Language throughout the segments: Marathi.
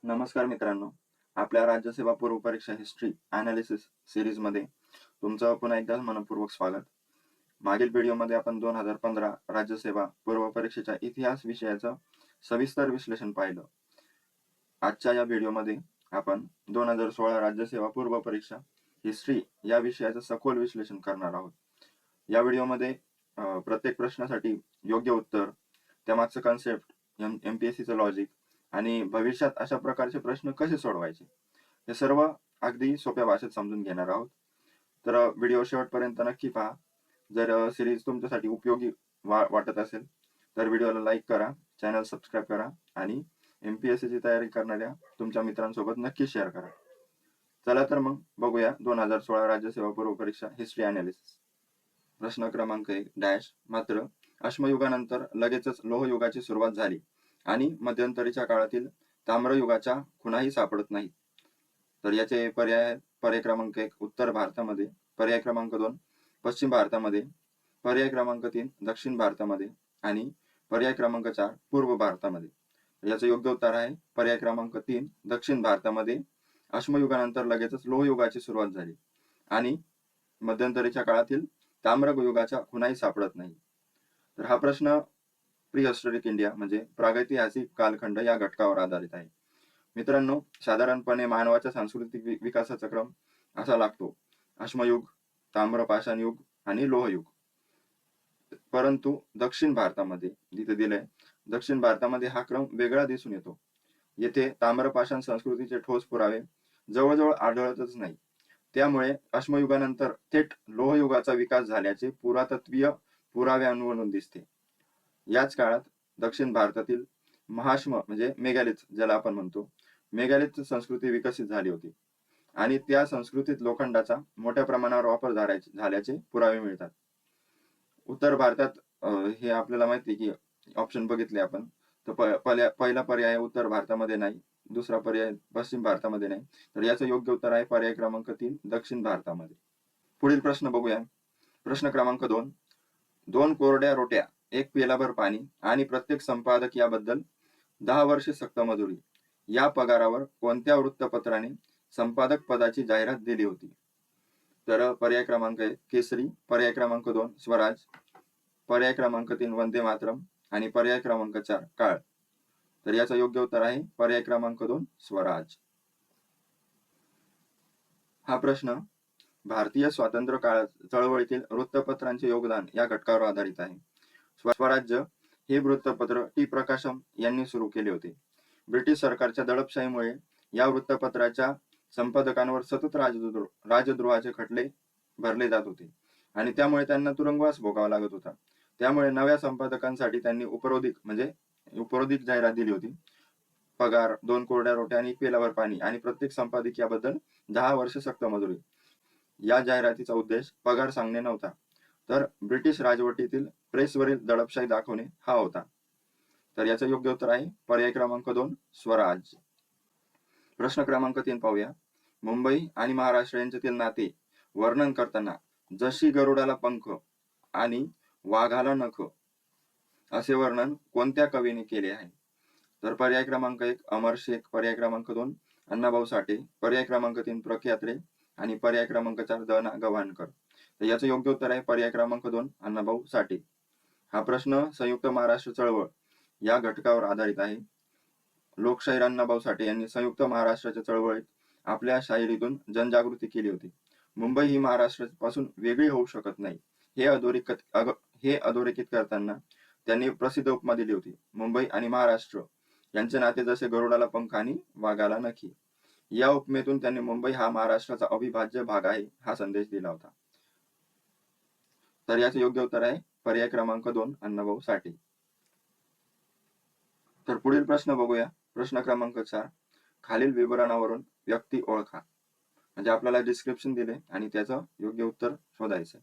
नमस्कार मित्रांनो. आपल्या राज्यसेवा पूर्व परीक्षा हिस्ट्री अनालिसिस सिरीज मध्ये तुमचं पुन्हा एकदा मनपूर्वक स्वागत. मागील व्हिडिओमध्ये आपण 2015 राज्यसेवा पूर्व परीक्षेच्या इतिहास विषयाचं सविस्तर विश्लेषण पाहिलं. आजच्या या व्हिडिओमध्ये आपण 2016 राज्यसेवा पूर्व परीक्षा हिस्ट्री या विषयाचं सखोल विश्लेषण करणार आहोत. या व्हिडिओमध्ये प्रत्येक प्रश्नासाठी योग्य उत्तर, त्यामागचं कन्सेप्ट, MPSCचं लॉजिक आणि भविष्यात अशा प्रकारचे प्रश्न कसे सोडवायचे हे सर्व अगदी सोप्या भाषेत समजून घेणार आहोत. तर व्हिडिओ शेवटपर्यंत नक्की पहा. जर सिरीज तुमच्यासाठी उपयोगी वाटत असेल तर व्हिडिओला लाईक करा, चॅनल सबस्क्राईब करा आणि MPSCची तयारी करणाऱ्या तुमच्या मित्रांसोबत नक्की शेअर करा. चला तर मग बघूया 2016 राज्यसेवा पूर्व परीक्षा हिस्ट्री अनालिसिस. प्रश्न क्रमांक 1 डॅश. मात्र अश्मयुगानंतर लगेचच लोहयुगाची सुरुवात झाली आणि मध्यंतरीच्या काळातील ताम्रयुगाच्या खुणाही सापडत नाहीत. तर याचे पर्याय क्रमांक 1 उत्तर भारतामध्ये, पर्याय क्रमांक 2 पश्चिम भारतामध्ये, पर्याय क्रमांक 3 दक्षिण भारतामध्ये आणि पर्याय क्रमांक 4 पूर्व भारतामध्ये. याचं योग्य उत्तर आहे पर्याय क्रमांक 3 दक्षिण भारतामध्ये अश्मयुगानंतर लगेचच लोहयुगाची सुरुवात झाली आणि मध्यंतरीच्या काळातील ताम्रयुगाच्या खुणाही सापडत नाही. तर हा प्रश्न प्रीहिस्टॉरिक इंडिया म्हणजे प्रागैतिहासिक कालखंड या घटकावर आधारित आहे. मित्रांनो, साधारणपणे मानवाच्या सांस्कृतिक विकासाचा क्रम असा लागतो: अश्मयुग, ताम्रपाषाण युग आणि लोहयुग. परंतु दक्षिण भारतामध्ये जिथे दिलंय, दक्षिण भारतामध्ये हा क्रम वेगळा दिसून येतो. येथे ताम्रपाषाण संस्कृतीचे ठोस पुरावे जवळजवळ आढळतच नाही. त्यामुळे अश्मयुगानंतर थेट लोहयुगाचा विकास झाल्याचे पुरातत्वीय पुराव्यांवरून दिसते. याच काळात दक्षिण भारतातील महाश्म म्हणजे मेगालिथ, ज्याला आपण म्हणतो, मेगालिथ संस्कृती विकसित झाली होती आणि त्या संस्कृतीत लोखंडाचा मोठ्या प्रमाणावर वापर झाल्याचे पुरावे मिळतात. उत्तर भारतात हे आपल्याला माहिती की ऑप्शन बघितले आपण, तर पहिला पर्याय उत्तर भारतामध्ये नाही, दुसरा पर्याय पश्चिम भारतामध्ये नाही. तर याचं योग्य उत्तर आहे पर्याय क्रमांक 3 दक्षिण भारतामध्ये. पुढील प्रश्न बघूया. प्रश्न क्रमांक 2 2 कोरड्या रोट्या, 1 पेलाभर पाणी आणि प्रत्येक संपादक याबद्दल 10 वर्षे सक्त मजुरी या पगारावर कोणत्या वृत्तपत्राने संपादक पदाची जाहिरात दिली होती? तर पर्याय क्रमांक 1 केसरी, पर्याय क्रमांक 2 स्वराज, पर्याय क्रमांक 3 वंदे मातरम आणि पर्याय क्रमांक 4 काळ. तर याचं योग्य उत्तर आहे पर्याय क्रमांक 2 स्वराज. हा प्रश्न भारतीय स्वातंत्र्य काळ चळवळीतील वृत्तपत्रांचे योगदान या घटकावर आधारित आहे. स्वराज्य हे वृत्तपत्र टी प्रकाशम यांनी सुरू केले होते. ब्रिटिश सरकारच्या दडपशाहीमुळे या वृत्तपत्राच्या संपादकांवर सतत राजद्रोहाचे खटले भरले जात होते आणि त्यामुळे त्यांना तुरुंगवास भोगावा लागत होता. त्यामुळे नव्या संपादकांसाठी त्यांनी उपरोधिक जाहिरात दिली होती: पगार, 2 कोरड्या रोट्या आणि 1 पेलाभर पाणी आणि प्रत्येक संपादक याबद्दल 10 वर्ष सक्त मजुरी. या जाहिरातीचा उद्देश पगार सांगणे नव्हता, तर ब्रिटिश राजवटीतील प्रेसवरील दडपशाही दाखवणे हा होता. तर याचं योग्य उत्तर आहे पर्याय क्रमांक 2 स्वराज. प्रश्न क्रमांक 3 पाहूया. मुंबई आणि महाराष्ट्र यांच्यातील नाते वर्णन करताना जशी गरुडाला पंख आणि वाघाला नख असे वर्णन कोणत्या कवीने केले आहे? तर पर्याय क्रमांक 1 अमर शेख, पर्याय क्रमांक 2 अण्णाभाऊ साठे, पर्याय क्रमांक 3 प्र. के. अत्रे आणि पर्याय क्रमांक 4 द. ना. गव्हाणकर. तर याचं योग्य उत्तर आहे पर्याय क्रमांक 2 अण्णाभाऊ साठे. हा प्रश्न संयुक्त महाराष्ट्र चळवळ या घटकावर आधारित आहे. लोकशाहीर अण्णाभाऊ साठे यांनी संयुक्त महाराष्ट्राच्या चळवळीत आपल्या शाहिरीतून जनजागृती केली होती. मुंबई ही महाराष्ट्रापासून वेगळी होऊ शकत नाही हे अधोरेखित करताना त्यांनी प्रसिद्ध उपमा दिली होती: मुंबई आणि महाराष्ट्र यांचे नाते जसे गरुडाला पंख आणि वाघाला नखी. या उपमेतून त्यांनी मुंबई हा महाराष्ट्राचा अविभाज्य भाग आहे हा संदेश दिला होता. तर याचे योग्य उत्तर आहे पर्याय क्रमांक 2 अण्णाभाऊ साठे. तर पुढील प्रश्न बघूया. प्रश्न क्रमांक 4 खालील विवरणावरून व्यक्ती ओळखा. म्हणजे आपल्याला डिस्क्रिप्शन दिले आणि त्याचं योग्य उत्तर शोधायचं.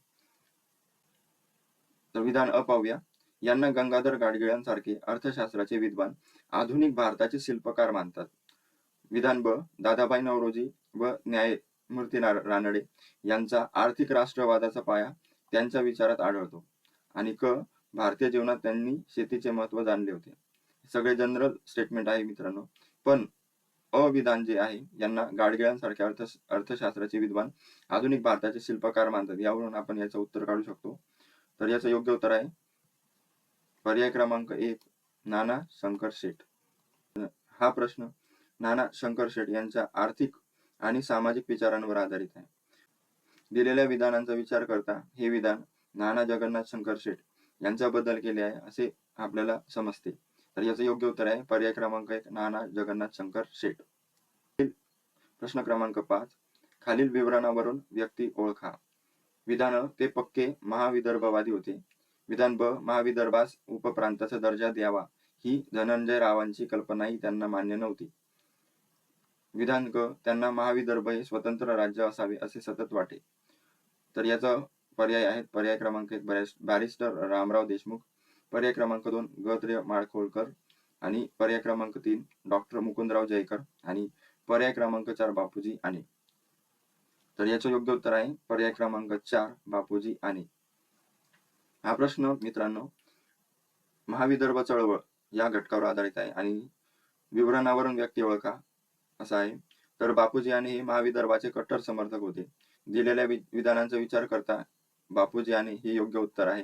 तर विधान अ पाहूया. यांना गंगाधर गाडगिळांसारखे अर्थशास्त्राचे विद्वान आधुनिक भारताचे शिल्पकार मानतात. विधान ब दादाभाई नौरोजी व न्यायमूर्ती रानडे यांचा आर्थिक राष्ट्रवादाचा पाया त्यांच्या विचारात आढळतो. आणि क भारतीय जीवनात त्यांनी शेतीचे महत्व जाणले होते. सगळे जनरल स्टेटमेंट आहे मित्रांनो, पण अविधान जे आहे यांना गाडगिळांसारखे अर्थशास्त्राचे विद्वान आधुनिक भारताचे शिल्पकार मानतात. यावरून आपण याचं उत्तर काढू शकतो. तर याचं योग्य उत्तर आहे पर्याय क्रमांक 1 नाना शंकर शेठ. हा प्रश्न नाना शंकर शेठ यांच्या आर्थिक आणि सामाजिक विचारांवर आधारित आहे. दिलेल्या विधानांचा विचार करता हे विधान नाना जगन्नाथ शंकर शेठ यांच्याबद्दल केले आहे असे आपल्याला समजते. तर याचं योग्य उत्तर आहे पर्याय क्रमांक 1 नाना जगन्नाथ शंकर शेठ. प्रश्न क्रमांक 5 खालील विवरणावरून व्यक्ती ओळखा. विधान ते पक्के महाविदर्भवादी होते. विधान ब महाविदर्भास उपप्रांताचा दर्जा द्यावा ही धनंजय रावांची कल्पनाही त्यांना मान्य नव्हती. विधान ग त्यांना महाविदर्भ हे स्वतंत्र राज्य असावे असे सतत वाटे. तर याचा पर्याय आहेत पर्याय क्रमांक 1 बॅरिस्टर रामराव देशमुख, पर्याय क्रमांक 2 ग. माडखोलकर आणि पर्याय क्रमांक 3 डॉक्टर मुकुंदराव जयकर आणि पर्याय क्रमांक 4 बापूजी आने. तर याचं योग्य उत्तर आहे पर्याय क्रमांक 4 बापूजी आने. हा प्रश्न मित्रांनो महाविदर्भ चळवळ या घटकावर आधारित आहे आणि विवरणावरून व्यक्ती ओळखा असा आहे. तर बापूजी आने हे महाविदर्भाचे कट्टर समर्थक होते. दिलेल्या विधानांचा विचार करता बापूजी आने हे योग्य उत्तर आहे.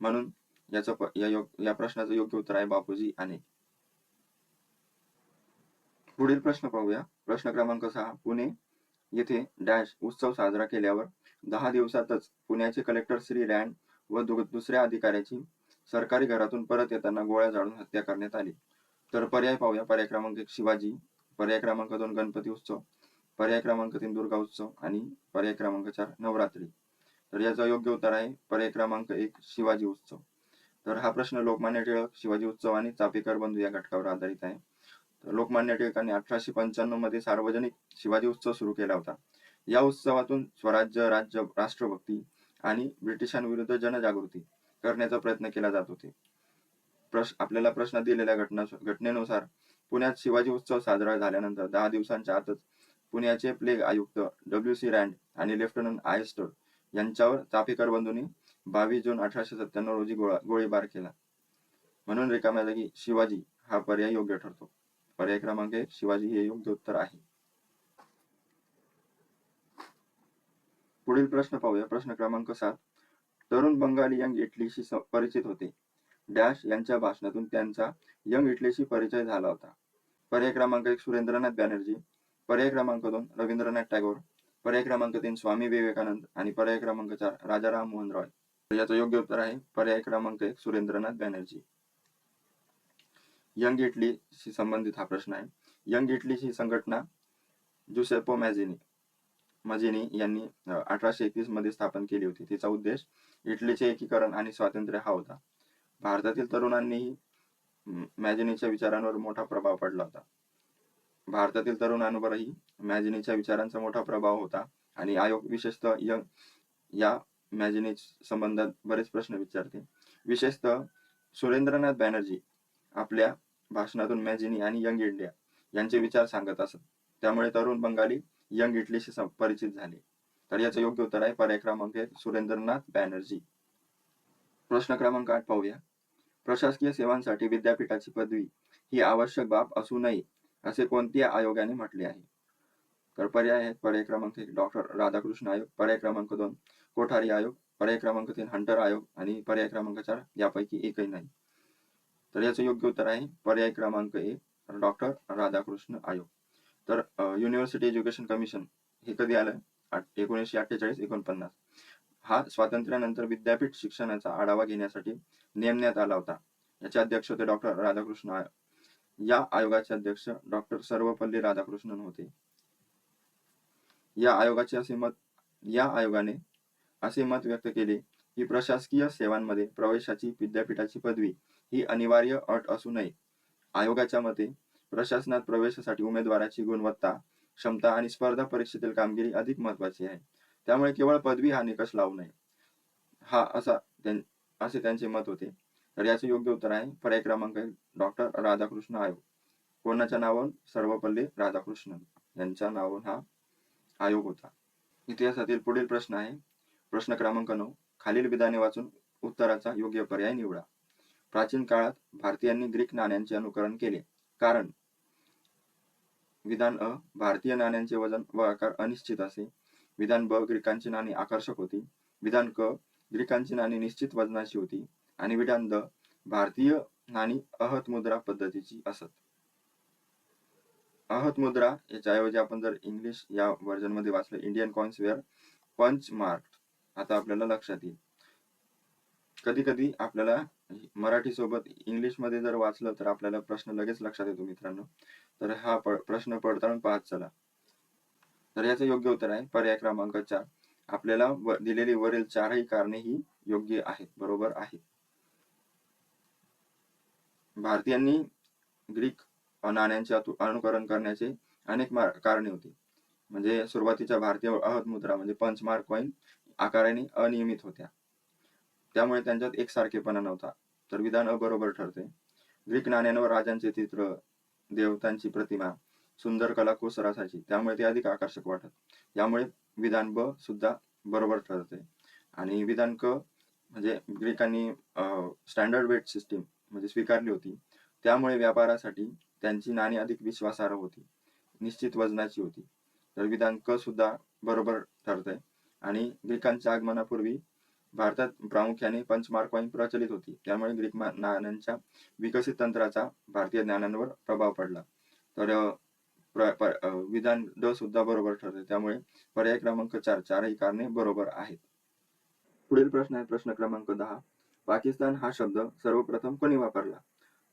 म्हणून या प्रश्नाचं योग्य उत्तर आहे बापूजी आने. पुढील प्रश्न पाहूया. प्रश्न क्रमांक 6 पुणे येथे डॅश उत्सव साजरा केल्यावर 10 दिवसातच पुण्याचे कलेक्टर श्री रँड व दुसऱ्या अधिकाऱ्याची सरकारी घरातून परत येताना गोळ्या झाडून हत्या करण्यात आली. तर पर्याय पाहूया. पर्याय क्रमांक 1 शिवाजी, पर्याय क्रमांक 2 गणपती उत्सव, पर्याय क्रमांक 3 दुर्गा उत्सव आणि पर्याय क्रमांक 4 नवरात्री. तर याचं योग्य उत्तर आहे पर्याय क्रमांक 1 शिवाजी उत्सव. तर हा प्रश्न लोकमान्य टिळक, शिवाजी उत्सव आणि चापेकर बंधू या घटकावर आधारित आहे. तर लोकमान्य टिळकांनी 1895 मध्ये सार्वजनिक शिवाजी उत्सव सुरू केला होता. या उत्सवातून स्वराज्य, राज्य, राष्ट्रभक्ती आणि ब्रिटिशांविरुद्ध जनजागृती करण्याचा प्रयत्न केला जात होते. आपल्याला प्रश्नात दिलेल्या घटनेनुसार पुण्यात शिवाजी उत्सव साजरा झाल्यानंतर 10 दिवसांच्या आतच पुण्याचे प्लेग आयुक्त W.C. रँड आणि लेफ्टनंट आयस्टर यांच्यावर चापेकर बंधूंनी 22 जून 1897 रोजी गोळीबार केला. म्हणून रिकाम्या जागी शिवाजी हा पर्याय योग्य ठरतो. पर्याय क्रमांक 1 शिवाजी हे योग्य उत्तर आहे. पुढील प्रश्न पाहूया. प्रश्न क्रमांक 7 तरुण बंगाली यंग इटलीशी परिचित होते. डॅश यांच्या भाषणातून त्यांचा यंग इटलीशी परिचय झाला होता. पर्याय क्रमांक 1 सुरेंद्रनाथ बॅनर्जी, पर्याय क्रमांक 2 रवींद्रनाथ टागोर, पर्याय क्रमांक 3 स्वामी विवेकानंद आणि पर्याय क्रमांक 4 राजाराम मोहन रॉय. याचं योग्य उत्तर आहे पर्याय क्रमांक 1 सुरेंद्रनाथ बॅनर्जी. यंग इटलीशी संबंधित हा प्रश्न आहे. यंग इटलीची संघटना जुसेप्पो मझिनी यांनी 1831 मध्ये स्थापन केली होती. तिचा उद्देश इटलीचे एकीकरण आणि स्वातंत्र्य हा होता. भारतातील तरुणांनीही मॅझिनीच्या विचारांवर मोठा प्रभाव पडला होता. भारतातील तरुणांवरही मॅझिनीच्या विचारांचा मोठा प्रभाव होता आणि आयोग विशेषतः या मॅझिनी संबंधात बरेच प्रश्न विचारते. विशेषतः सुरेंद्रनाथ बॅनर्जी आपल्या भाषणातून मॅझिनी आणि यंग इंडिया यांचे विचार सांगत असत. त्यामुळे तरुण बंगाली यंग इटलीशी परिचित झाले. तर याचं योग्य उत्तर आहे पर्याय क्रमांक 1 सुरेंद्रनाथ बॅनर्जी. प्रश्न क्रमांक 8 पाहूया. प्रशासकीय सेवांसाठी विद्यापीठाची पदवी ही आवश्यक बाब असू नये असे कोणत्या आयोगाने म्हटले आहे? तर पर्याय आहेत पर्याय क्रमांक 1 डॉक्टर राधाकृष्ण आयोग, पर्याय क्रमांक 2 कोठारी आयोग, पर्याय क्रमांक 3 हंटर आयोग आणि पर्याय क्रमांक 4 यापैकी एकही नाही. तर याचं योग्य उत्तर आहे पर्याय क्रमांक 1 डॉक्टर राधाकृष्ण आयोग. तर युनिव्हर्सिटी एज्युकेशन कमिशन हे कधी आलं? 1948-49. हा स्वातंत्र्यानंतर विद्यापीठ शिक्षणाचा आढावा घेण्यासाठी नेमण्यात आला होता. याचे अध्यक्ष होते डॉक्टर राधाकृष्ण आयोग. या आयोगाचे अध्यक्ष डॉक्टर सर्वपल्ली राधाकृष्णन होते. या आयोगाने असे मत व्यक्त केले की प्रशासकीय सेवांमध्ये प्रवेशाची विद्यापीठाची पदवी ही अनिवार्य अट असू नये. आयोगाच्या मते प्रशासनात प्रवेशासाठी उमेदवाराची गुणवत्ता, क्षमता आणि स्पर्धा परीक्षेतील कामगिरी अधिक महत्वाची आहे. त्यामुळे केवळ पदवी हा निकष लावू नये असे त्यांचे मत होते. तर याचे योग्य उत्तर आहे पर्याय क्रमांक 1 डॉक्टर राधाकृष्ण आयोग. कोणाच्या नावावरून? सर्वपल्ली राधाकृष्णन यांच्या नावावरून हा आयोग होता. इतिहासातील पुढील प्रश्न आहे प्रश्न क्रमांक 9 खालील विधाने वाचून उत्तराचा योग्य पर्याय निवडा. प्राचीन काळात भारतीयांनी ग्रीक नाण्यांचे अनुकरण केले कारण विधान अ, भारतीय नाण्यांचे वजन व आकार अनिश्चित असे. विधान ब, ग्रीकांची नाणी आकर्षक होती. विधान क, ग्रीकांची नाणी निश्चित वजनाची होती. आणि विधान द, भारतीय नाणी अहत मुद्रा पद्धतीची असत. अहत मुद्रा याच्याऐवजी आपण जर इंग्लिश या व्हर्जन मध्ये वाचलं, Indian coins were punch mark. आता आपल्याला लक्षात येईल. कधी कधी आपल्याला मराठी सोबत इंग्लिश मध्ये जर वाचलं तर आपल्याला प्रश्न लगेच लक्षात येतो मित्रांनो. तर हा प्रश्न पडताळून पाहत चला. तर याचं योग्य उत्तर आहे पर्याय क्रमांक 4. आपल्याला दिलेली वरील चारही कारणे ही योग्य आहेत, बरोबर आहेत. भारतीयांनी ग्रीक नाण्यांचे अनुकरण करण्याचे अनेक कारणे होती. म्हणजे सुरुवातीच्या भारतीय अहत मुद्रा म्हणजे पंचमार्क कॉइन आकाराने अनियमित होत्या, त्यामुळे त्यांच्यात एकसारखेपणा नव्हता. तर विधान अ बरोबर ठरते. ग्रीक नाण्यांवर राजांचे चित्र, देवतांची प्रतिमा, सुंदर कलाकुसर असायची, त्यामुळे ते अधिक आकर्षक वाटत. यामुळे विधान ब सुद्धा बरोबर ठरते. आणि विधान क म्हणजे ग्रीकांनी स्टँडर्ड वेट सिस्टीम म्हणजे स्वीकारली होती, त्यामुळे व्यापारासाठी त्यांची नाणी अधिक विश्वासार्ह होती, निश्चित वजनाची होती. तर विधान क सुद्धा बरोबर ठरतंय. आणि ग्रीकांच्या आगमनापूर्वी भारतात प्रामुख्याने पंचमार्क कॉइन प्रचलित होती, त्यामुळे ग्रीक नाण्यांच्या विकसित तंत्राचा भारतीय नाण्यांवर प्रभाव पडला. तर विधान ड सुद्धा बरोबर ठरते, त्यामुळे पर्याय क्रमांक 4 चारही कारणे बरोबर आहेत. पुढील प्रश्न आहे प्रश्न क्रमांक 10. पाकिस्तान हा शब्द सर्वप्रथम कोणी वापरला?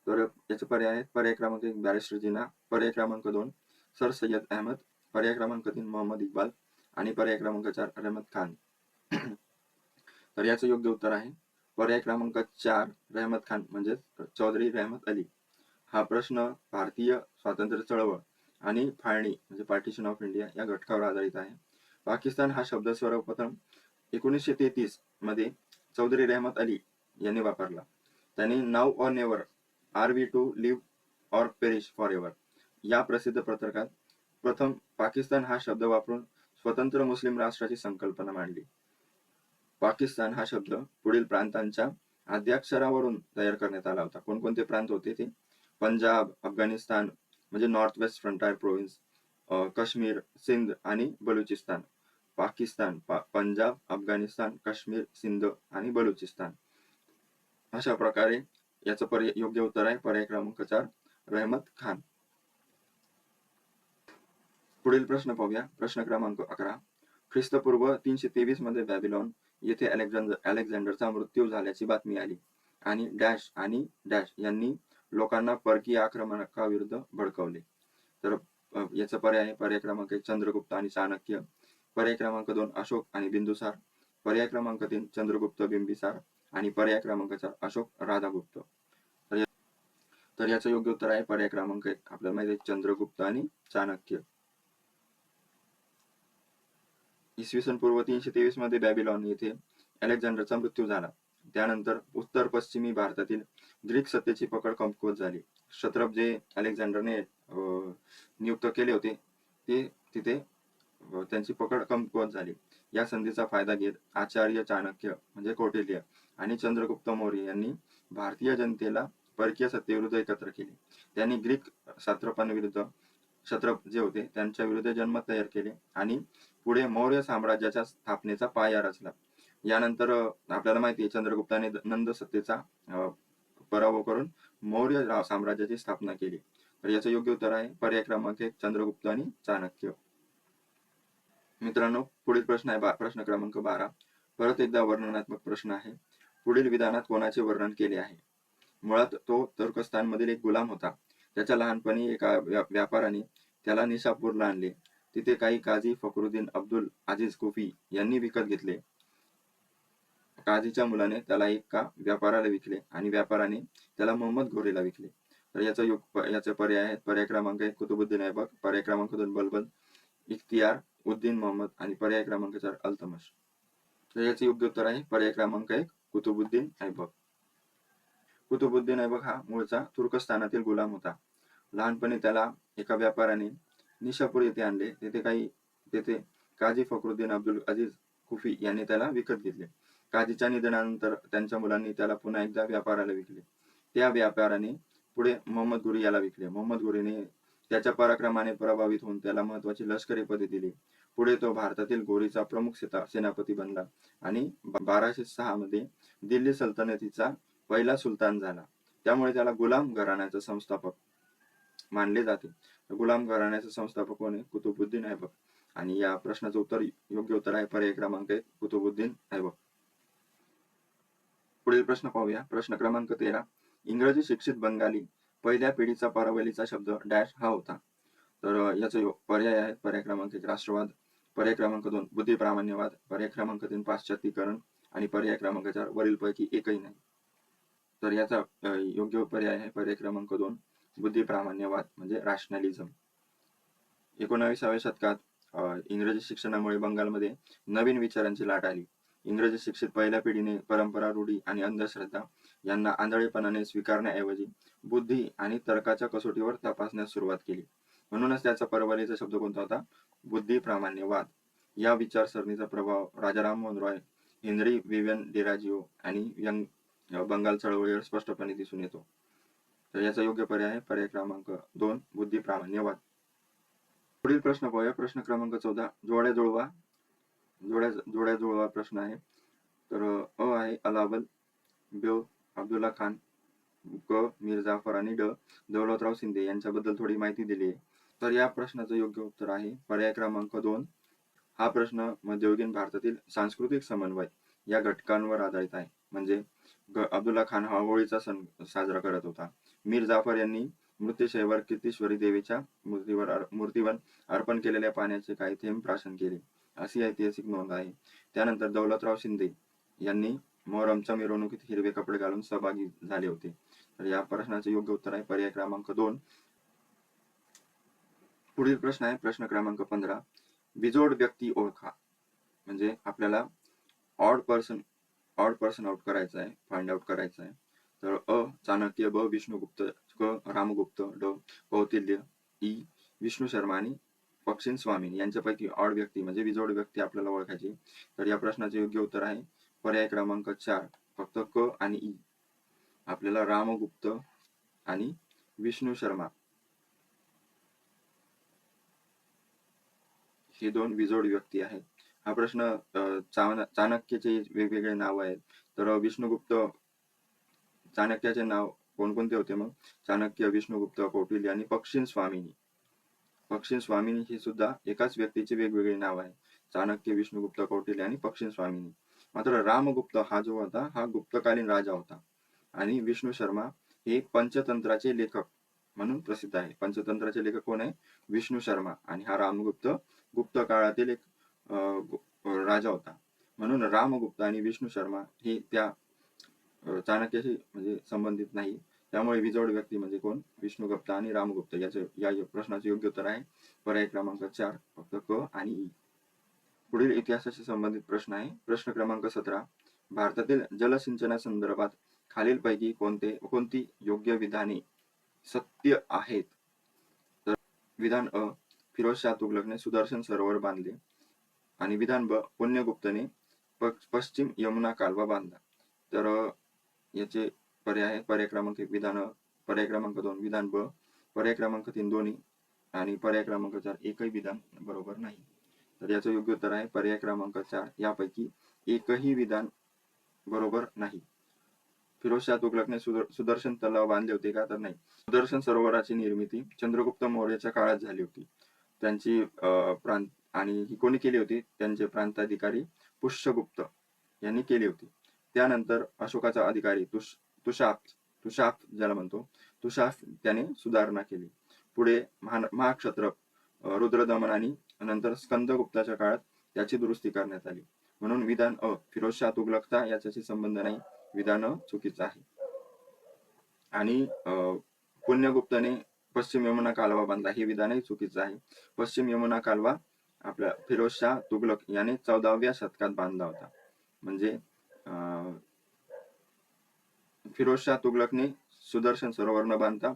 तर याचे पर्याय आहेत पर्याय क्रमांक 1 बॅरिस्टर जिना, पर्याय क्रमांक 2 सर सय्यद अहमद, पर्याय क्रमांक 3 मोहम्मद इक्बाल आणि पर्याय क्रमांक 4 रहमत खान. तर याचं योग्य उत्तर आहे पर्याय क्रमांक 4 रहमत खान म्हणजे चौधरी रहमत अली. हा प्रश्न भारतीय स्वातंत्र्य चळवळ आणि फाळणी म्हणजे पार्टिशन ऑफ इंडिया या घटकावर आधारित आहे. पाकिस्तान हा शब्द सर्वप्रथम 1933 मध्ये चौधरी रहमत अली यांनी वापरला. त्यांनी now or never, are we to live or perish forever एव्हर या प्रसिद्ध पत्रकात प्रथम पाकिस्तान हा शब्द वापरून स्वतंत्र मुस्लिम राष्ट्राची संकल्पना मांडली. पाकिस्तान हा शब्द पुढील प्रांतांच्या आद्याक्षरावरून तयार करण्यात आला होता. कोणकोणते प्रांत होते ते? पंजाब, अफगाणिस्तान म्हणजे north west frontier province, Kashmir, Sindh आणि बलुचिस्तान. पाकिस्तान, पंजाब, अफगाणिस्तान, काश्मीर, सिंध आणि बलुचिस्तान. अशा प्रकारे याचं योग्य उत्तर आहे पर्याय क्रमांक 4 रहमत खान. पुढील प्रश्न पाहूया. प्रश्न क्रमांक 11. ख्रिस्तपूर्व 323 मध्ये बॅबिलॉन येथे अलेक्झांडरचा मृत्यू झाल्याची बातमी आली आणि डॅश आणि डॅश यांनी लोकांना परकीय आक्रमणाविरुद्ध भडकवले. तर याचा पर्याय क्रमांक 1 चंद्रगुप्त आणि चाणक्य, पर्याय क्रमांक 2 अशोक आणि बिंदुसार, पर्याय क्रमांक 3 चंद्रगुप्त बिंबिसार आणि पर्याय क्रमांक 4 अशोक राधागुप्त. तर याचं योग्य उत्तर आहे पर्याय क्रमांक 1 आपल्याला माहिती आहे चंद्रगुप्त आणि चाणक्य. इसवी सन पूर्व 323 मध्ये बॅबिलॉन येथे अलेक्झांडरचा मृत्यू झाला. त्यानंतर उत्तर पश्चिमी भारतातील ग्रीक सत्तेची पकड कमकुवत झाली. क्षत्रप जे अलेक्झांडरने नियुक्त केले होते ते तिथे त्यांची पकड कमकुवत झाली. या संधीचा फायदा घेत आचार्य चाणक्य म्हणजे कौटिल्य आणि चंद्रगुप्त मौर्य यांनी भारतीय जनतेला परकीय सत्तेविरुद्ध एकत्र केले. त्यांनी ग्रीक सात्रपांविरुद्ध क्षत्रप जे होते त्यांच्या विरुद्ध जनमत तयार केले आणि पुढे मौर्य साम्राज्याच्या स्थापनेचा पाया रचला. यानंतर आपल्याला माहिती आहे चंद्रगुप्ताने नंद सत्तेचा पराभव करून मौर्य साम्राज्याची स्थापना केली. तर याचं योग्य उत्तर आहे पर्याय क्रमांक 1 चंद्रगुप्त आणि चाणक्य. मित्रांनो पुढील प्रश्न आहे प्रश्न क्रमांक 12. परत एकदा वर्णनात्मक प्रश्न आहे. पुढील विधानात कोणाचे वर्णन केले आहे? मुळात तो तुर्कस्तानमधील एक गुलाम होता. त्याच्या लहानपणी एका व्यापाऱ्याने त्याला निशापूरला आणले. तिथे काही काझी फखरुद्दीन अब्दुल अजीज कुफी यांनी विकत घेतले. काझीच्या मुलाने त्याला एका व्यापाऱ्याला विकले आणि व्यापाऱ्याने त्याला मोहम्मद घोरीला विकले. तर याचे पर्याय आहेत पर्याय क्रमांक 1 कुतुबुद्दीन ऐबक, पर्याय क्रमांक 2 बलबन इख्तियार उद्दीन मोहम्मद आणि पर्याय क्रमांक 4 अल्तमश. तर याचे योग्य उत्तर आहे पर्याय क्रमांक 1 कुतुबुद्दीन ऐबक. कुतुबुद्दीन ऐबक हा मूळचा तुर्कस्तानातील गुलाम होता. लहानपणी त्याला एका व्यापाऱ्याने निशापूर येथे आणले. तेथे काझी फखरुद्दीन अब्दुल अजीज कुफी यांनी त्याला विकत घेतले. काझीच्या निधनानंतर त्यांच्या मुलांनी त्याला पुन्हा एकदा व्यापाराला विकले. त्या व्यापाऱ्याने पुढे मोहम्मद घोरी याला विकले. मोहम्मद घोरीने त्याच्या पराक्रमाने प्रभावित होऊन त्याला महत्वाची लष्करी पदे दिली. पुढे तो भारतातील घोरीचा प्रमुख सेनापती बनला आणि 1206 मध्ये दिल्ली सल्तनतीचा पहिला सुलतान झाला. त्यामुळे त्याला गुलाम घराण्याचा संस्थापक मानले जाते. गुलाम घराण्याचा संस्थापक कोण आहे? कुतुबुद्दीन ऐबक. आणि या प्रश्नाचं उत्तर योग्य उत्तर आहे पर्याय क्रमांक 1 कुतुबुद्दीन ऐबक. पुढील प्रश्न पाहूया. प्रश्न क्रमांक 13. इंग्रजी शिक्षित बंगाली पहिल्या पिढीचा परवलीचा शब्द डॅश हा होता. तर याचा पर्याय आहे पर्याय क्रमांक 1 राष्ट्रवाद, पर्याय क्रमांक 2 बुद्धिप्रामाण्यवाद, पर्याय क्रमांक 3 पाश्चात्तीकरण आणि पर्याय क्रमांक 4 वरीलपैकी एकही नाही. तर याचा योग्य पर्याय आहे पर्याय क्रमांक 2 बुद्धिप्रामाण्यवाद म्हणजे रॅशनॅलिझम. 19व्या शतकात इंग्रजी शिक्षणामुळे बंगालमध्ये नवीन विचारांची लाट आली. इंग्रजी शिक्षित पहिल्या पिढीने परंपरा, रूढी आणि अंधश्रद्धा यांना आंधळेपणाने स्वीकारण्याऐवजी बुद्धी आणि तर्काच्या कसोटीवर तपासण्यास सुरुवात केली. म्हणूनच त्याचा परवलीचा शब्द कोणता होता? बुद्धिप्रामाण्यवाद. या विचारसरणीचा प्रभाव राजाराम मोहन रॉय, हेनरी विवियन डिराजिओ आणि यंग बंगाल चळवळीवर स्पष्टपणे दिसून येतो. तर याचा योग्य पर्याय आहे पर्याय क्रमांक 2 बुद्धिप्रामाण्यवाद. पुढील प्रश्न पाहूया. प्रश्न क्रमांक 14. जोड्या जुळवा प्रश्न आहे. तर अ आहे अलावल, ब अब्दुल्ला खान, क मीर जाफर आणि ड दौलतराव शिंदे यांच्याबद्दल थोडी माहिती दिली आहे. तर या प्रश्नाचं योग्य उत्तर आहे पर्याय क्रमांक 2. हा प्रश्न मध्ययुगीन भारतातील सांस्कृतिक समन्वय या घटकांवर आधारित आहे. म्हणजे अब्दुल्ला खान हा होळीचा सण साजरा करत होता. मीर जाफर यांनी मृत्युशयवर कीर्तीश्वरी देवीच्या मूर्तीवर अर्पण केलेल्या पाण्याचे काही थेंब प्राशन केले अशी ऐतिहासिक नोंद आहे. त्यानंतर दौलतराव शिंदे यांनी मोहरमच्या मिरवणुकीत हिरवे कपडे घालून सहभागी झाले होते. तर या प्रश्नाचे योग्य उत्तर आहे पर्याय क्रमांक 2. पुढील प्रश्न आहे प्रश्न क्रमांक 15. बिजोड व्यक्ती ओळखा. म्हणजे आपल्याला ऑड पर्सन आउट करायचा आहे, फाइंड आउट करायचा आहे. तर अ चाणक्य, ब विष्णुगुप्त, क रामगुप्त, ड कौटिल्य, ई विष्णू शर्मा आणि पक्षीन स्वामी यांच्यापैकी ऑड व्यक्ती म्हणजे बिजोड व्यक्ती आपल्याला ओळखायची. तर या प्रश्नाचे योग्य उत्तर आहे पर्याय क्रमांक 4 फक्त क आणि ई. आपल्याला रामगुप्त आणि विष्णू शर्मा हे दोन बिजोड व्यक्ती आहेत. हा प्रश्न चाणक्याचे वेगवेगळे नाव आहेत. तर विष्णुगुप्त चाणक्याचे नाव कोणकोणते होते मग? चाणक्य, विष्णुगुप्त, कौटिल्य आणि पक्षीन स्वामिनी हे सुद्धा एकाच व्यक्तीचे वेगवेगळे नाव आहे. चाणक्य, विष्णुगुप्त, कौटिल्य आणि पक्षीन स्वामिनी. मात्र रामगुप्त हा जो होता हा गुप्तकालीन राजा होता आणि विष्णू शर्मा हे पंचतंत्राचे लेखक म्हणून प्रसिद्ध आहे. पंचतंत्राचे लेखक कोण आहे? विष्णू शर्मा. आणि हा रामगुप्त गुप्त काळातील एक राजा होता. म्हणून रामगुप्त आणि विष्णू शर्मा हे त्या चाणक्याशी म्हणजे संबंधित नाही. त्यामुळे बिजोड व्यक्ती म्हणजे कोण? विष्णुगुप्त आणि रामगुप्त. या प्रश्नाचे योग्य उत्तर आहे पर्याय क्रमांक 4 फक्त क आणि ई. पुढील इतिहासाशी संबंधित प्रश्न आहे प्रश्न क्रमांक 17. भारतातील जलसिंचनासंदर्भात खालीलपैकी कोणती योग्य विधाने सत्य आहेत? तर विधान अ फिरोजशाह तुगलकने सुदर्शन सरोवर बांधले आणि विधान ब पुण्यगुप्तने पश्चिम यमुना कालवा बांधला. तर याचे पर्याय आहे पर्याय क्रमांक 1 विधान अ, पर्याय क्रमांक 2 विधान ब, पर्याय क्रमांक 3 दोन्ही आणि पर्याय क्रमांक 4 एकही विधान बरोबर नाही. तर याचं योग्य उत्तर आहे पर्याय क्रमांक 4 यापैकी एकही विधान बरोबर नाही. फिरोजशाह तुगलकने सुदर्शन तलाव बांधले होते का? तर नाही. सुदर्शन सरोवराची निर्मिती चंद्रगुप्त मौर्याच्या काळात झाली होती. त्यांची आणि ही कोणी केली होती? त्यांचे प्रांताधिकारी पुष्यगुप्त यांनी केली होती. त्यानंतर अशोकाचा अधिकारी तुषाप ज्याला म्हणतो तुषाप त्याने सुधारणा केली. पुढे महाक्षत्रप रुद्रदमन आणि नंतर स्कंदगुप्ताच्या काळात त्याची दुरुस्ती करण्यात आली. म्हणून विधान अ फिरोजशाह तुगलकचा याच्याशी संबंध नाही. विधान अ चुकीचं आहे. आणि पुण्यगुप्तने पश्चिम यमुना कालवा बांधला हे विधानही चुकीचं आहे. पश्चिम यमुना कालवा आपल्या फिरोजशाह तुगलक याने 14व्या शतकात बांधला होता. म्हणजे फिरोजशाह तुगलकने सुदर्शन सरोवर न बांधता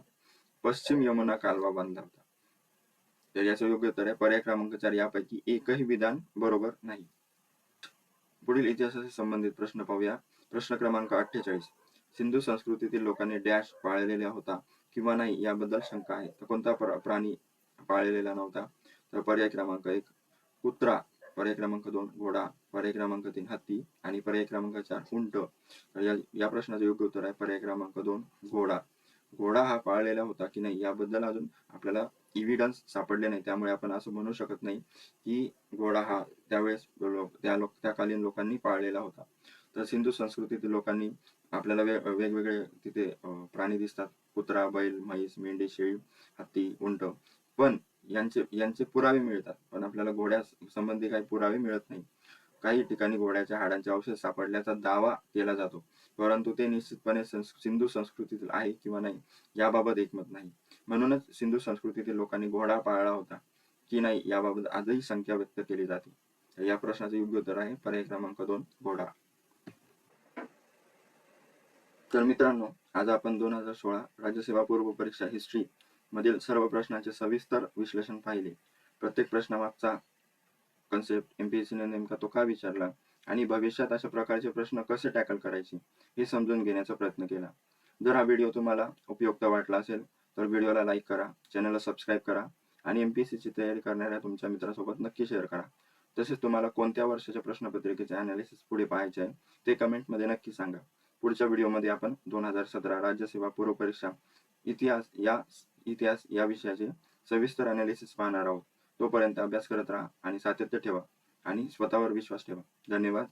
पश्चिम यमुना कालवा बांधला होता. तर याचं योग्य उत्तर आहे पर्याय क्रमांक 4 यापैकी एकही विधान बरोबर नाही. पुढील इतिहासाशी संबंधित प्रश्न पाहूया. प्रश्न क्रमांक 48. सिंधू संस्कृतीतील लोकांनी डॅश पाळलेला होता किंवा नाही याबद्दल शंका आहे. तर कोणता प्राणी पाळलेला नव्हता? तर पर्याय क्रमांक 1 कुत्रा, पर्याय क्रमांक 2 घोडा, पर्याय क्रमांक 3 हत्ती आणि पर्याय क्रमांक 4 उंट. तर या प्रश्नाचं योग्य उत्तर आहे पर्याय क्रमांक 2 घोडा. घोडा हा पाळलेला होता की नाही याबद्दल अजून आपल्याला इव्हिडन्स सापडले नाही, त्यामुळे आपण असं म्हणू शकत नाही की घोडा हा त्यावेळेस त्या कालीन लोकांनी पाळलेला होता. तर सिंधू संस्कृतीतील लोकांनी आपल्याला वेगवेगळे तिथे प्राणी दिसतात, कुत्रा, बैल, म्हैस, मेंढी, शेळी, हत्ती, उंट. पण यांचे पुरावे मिळतात, पण आपल्याला घोड्या संबंधी काही पुरावे मिळत नाही. काही ठिकाणी घोड्याच्या हाडांचे अवशेष सापडल्याचा दावा केला जातो, परंतु ते निश्चितपणे सिंधू संस्कृतीतील आहे किंवा नाही याबाबत एकमत नाही. म्हणूनच सिंधू संस्कृतीतील लोकांनी घोडा पाळला होता की नाही याबाबत आजही शंका व्यक्त केली जाते. या प्रश्नाचे योग्य उत्तर आहे पर्याय क्रमांक 2 घोडा. तर मित्रांनो, आज आपण 2016 राज्यसेवा पूर्व परीक्षा हिस्ट्री मधील सर्व प्रश्नांचे सविस्तर विश्लेषण पाहिले. प्रत्येक प्रश्नामागचा कन्सेप्ट, एमपीएससीने नेमका तो का विचारला आणि भविष्यात अशा प्रकारचे प्रश्न कसे टॅकल करायचे हे समजून घेण्याचा प्रयत्न केला. जर हा व्हिडिओ तुम्हाला उपयुक्त वाटला असेल तर व्हिडिओला लाईक करा, चॅनलला सबस्क्राईब करा आणि एमपीएससीची तयारी करणाऱ्या तुमच्या मित्रांसोबत नक्की शेअर करा. तसेच तुम्हाला कोणत्या वर्षाच्या प्रश्नपत्रिकेचे अनालिसिस पुढे पाहायचे आहे ते कमेंटमध्ये नक्की सांगा. पुढच्या व्हिडिओमध्ये आपण 2017 राज्यसेवा पूर्व परीक्षा इतिहास या विषयाचे सविस्तर अनालिसिस पाहणार आहोत. तोपर्यंत अभ्यास करत राहा आणि सातत्य ठेवा आणि स्वतःवर विश्वास ठेवा. धन्यवाद.